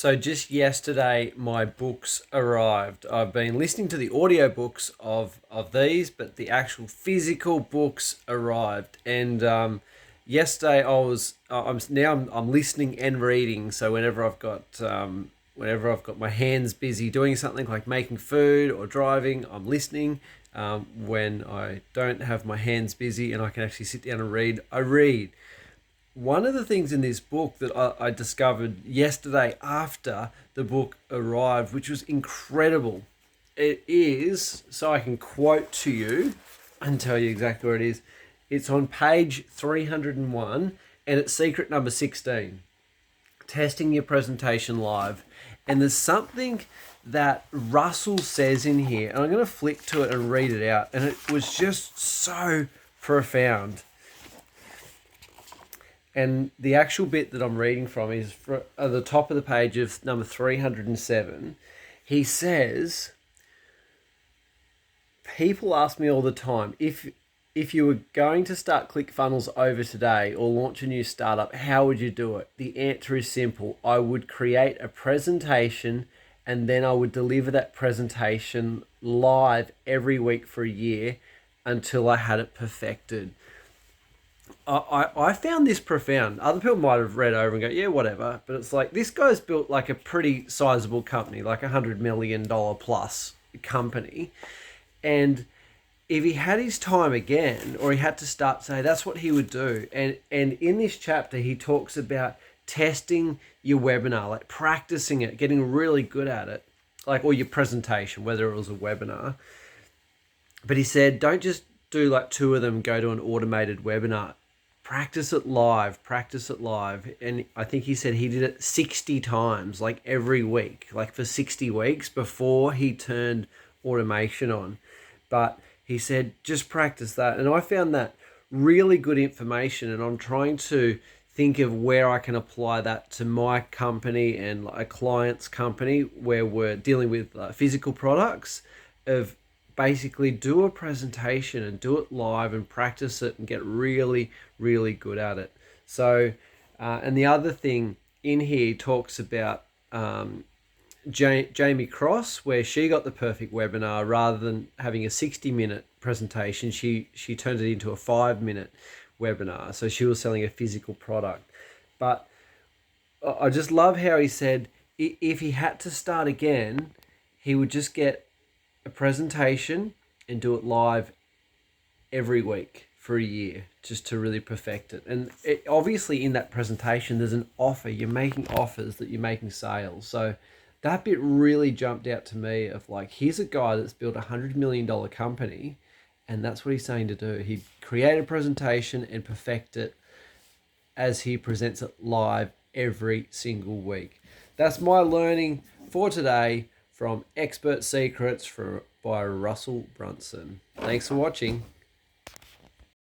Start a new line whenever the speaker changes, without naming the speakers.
So just yesterday, my books arrived. I've been listening to the audiobooks of these, but the actual physical books arrived. And yesterday, I'm listening and reading. So whenever I've got my hands busy doing something like making food or driving, I'm listening. When I don't have my hands busy and I can actually sit down and read, I read. One of the things in this book that I discovered yesterday after the book arrived, which was incredible, it is, so I can quote to you and tell you exactly where it is. It's on page 301 and it's secret number 16, testing your presentation live. And there's something that Russell says in here, and I'm going to flick to it and read it out. And it was just so profound. And the actual bit that I'm reading from is at the top of the page of number 307. He says, people ask me all the time, if you were going to start ClickFunnels over today or launch a new startup, how would you do it? The answer is simple. I would create a presentation and then I would deliver that presentation live every week for a year until I had it perfected. I found this profound. Other people might have read over and go, yeah, whatever. But it's like, this guy's built like a pretty sizable company, like $100 million plus company. And if he had his time again, or he had to start, say, that's what he would do. And in this chapter, he talks about testing your webinar, like practicing it, getting really good at it, like, or your presentation, whether it was a webinar. But he said, don't just do like two of them, go to an automated webinar. Practice it live. And I think he said he did it 60 times, like every week, like for 60 weeks before he turned automation on. But he said, just practice that. And I found that really good information. And I'm trying to think of where I can apply that to my company and a client's company where we're dealing with physical products, of basically do a presentation and do it live and practice it and get really, really good at it. So, and the other thing in here talks about Jamie Cross, where she got the perfect webinar. Rather than having a 60-minute presentation, she turned it into a 5-minute webinar. So she was selling a physical product. But I just love how he said if he had to start again, he would just get a presentation and do it live every week for a year, just to really perfect it. And obviously in that presentation, there's an offer. You're making offers, that you're making sales. So that bit really jumped out to me, of like, here's a guy that's built $100 million company, and that's what he's saying to do. He create a presentation and perfect it as he presents it live every single week. That's my learning for today from Expert Secrets by Russell Brunson. Thanks for watching.